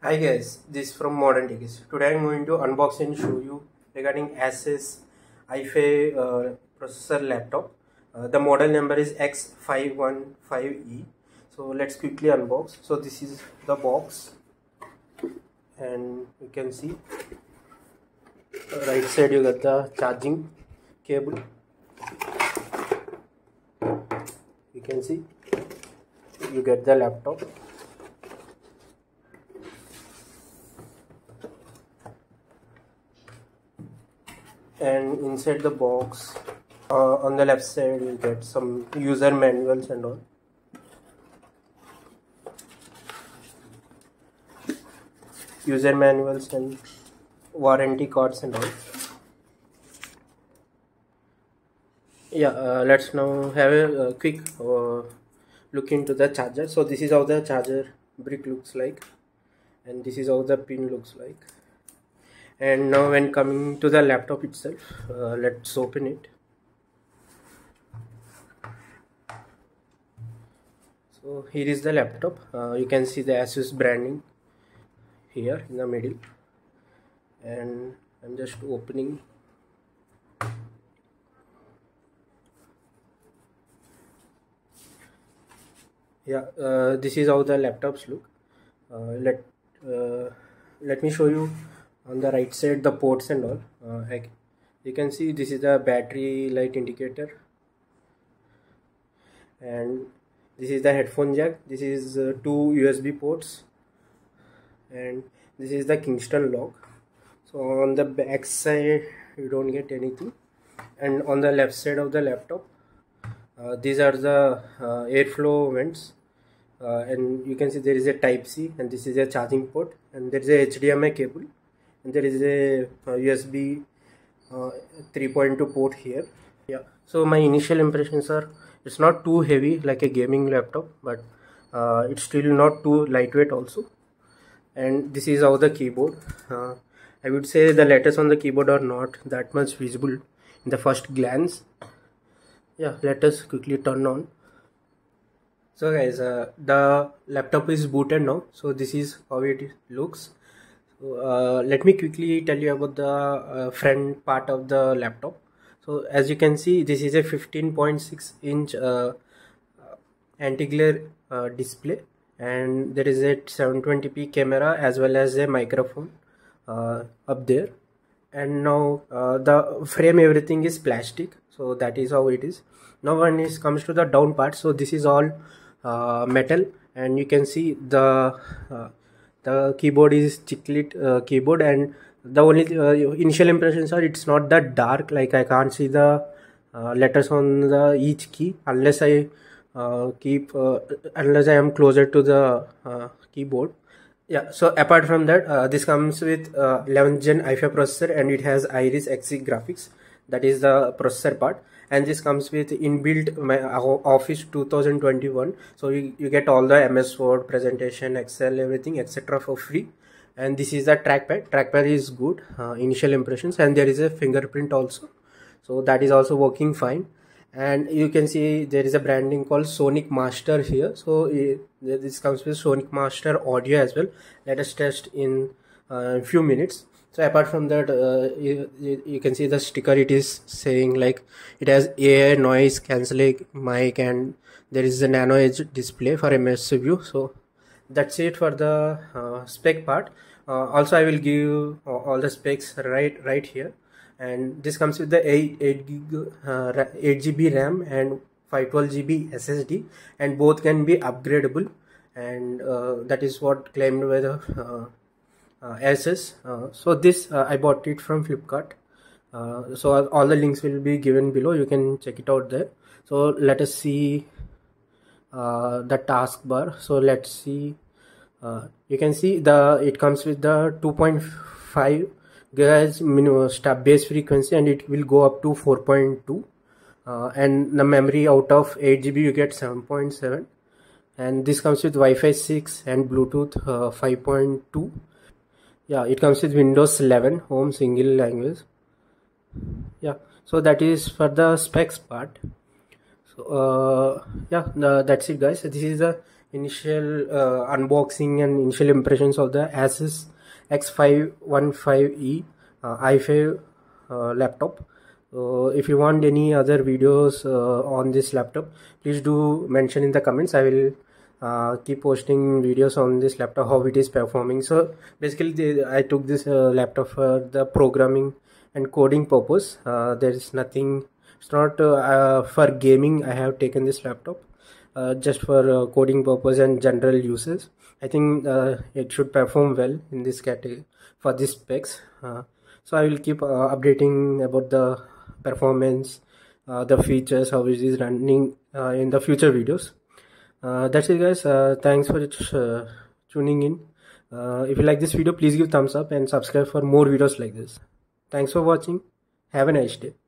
Hi guys, this is from Modern Techies. Today I am going to unbox and show you regarding ASUS i5 processor laptop. The model number is X515E. So let's quickly unbox. So this is the box, and you can see right side you got the charging cable. You can see you get the laptop. And inside the box, on the left side you get some user manuals and all. User manuals and warranty cards and all. Yeah, let's now have a quick look into the charger. So this is how the charger brick looks like, and this is how the pin looks like. And now when coming to the laptop itself, let's open it. So here is the laptop. You can see the ASUS branding here in the middle, and I'm just opening. Yeah, this is how the laptops look. Let me show you on the right side the ports and all. You can see this is the battery light indicator, and this is the headphone jack. This is 2 USB ports, and this is the Kingston lock. So on the back side you don't get anything, and on the left side of the laptop these are the airflow vents, and you can see there is a type C, and this is a charging port, and there is a HDMI cable, and there is a USB 3.2 port here. Yeah, so my initial impressions are it's not too heavy like a gaming laptop, but it's still not too lightweight also. And this is how the keyboard. I would say the letters on the keyboard are not that much visible in the first glance. Yeah, let us quickly turn on. So guys, the laptop is booted now. So this is how it looks. So, let me quickly tell you about the front part of the laptop. So as you can see, this is a 15.6 inch anti-glare display, and there is a 720p camera as well as a microphone up there. And now the frame, everything is plastic, so that is how it is. Now when it comes to the down part, so this is all metal, and you can see the keyboard is chiclet keyboard, and the only initial impressions are it's not that dark. Like I can't see the letters on the each key unless I unless I am closer to the keyboard. Yeah, so apart from that, this comes with 11th gen i5 processor, and it has Iris Xe graphics. That is the processor part, and this comes with inbuilt Office 2021. So you get all the MS Word, presentation, Excel, everything etc. for free. And this is the trackpad is good, initial impressions, and there is a fingerprint also, so that is also working fine. And you can see there is a branding called Sonic Master here. So this comes with Sonic Master audio as well. Let us test in a few minutes. So apart from that, you can see the sticker. It is saying like it has AI noise cancelling mic, and there is a nano edge display for immersive view. So that's it for the spec part. Also I will give all the specs right here. And this comes with the 8 GB RAM and 512 GB SSD, and both can be upgradable, and that is what claimed by the ASUS. So this I bought it from Flipkart. So all the links will be given below, you can check it out there. So let us see the taskbar. So let's see, you can see it comes with the 2.5 GHz minimum base frequency, and it will go up to 4.2, and the memory out of 8 GB you get 7.7, and this comes with Wi-Fi 6 and Bluetooth 5.2. Yeah, it comes with Windows 11 home single language. Yeah, so that is for the specs part. So yeah, that's it guys. This is the initial unboxing and initial impressions of the ASUS X515E-i5 laptop. If you want any other videos on this laptop, please do mention in the comments. I will keep posting videos on this laptop, how it is performing. So basically I took this laptop for the programming and coding purpose. There is nothing, it's not for gaming. I have taken this laptop just for coding purpose and general uses. I think it should perform well in this category for this specs. So I will keep updating about the performance, the features, how it is running in the future videos. That's it, guys. Thanks for tuning in. If you like this video, please give thumbs up and subscribe for more videos like this. Thanks for watching. Have a nice day.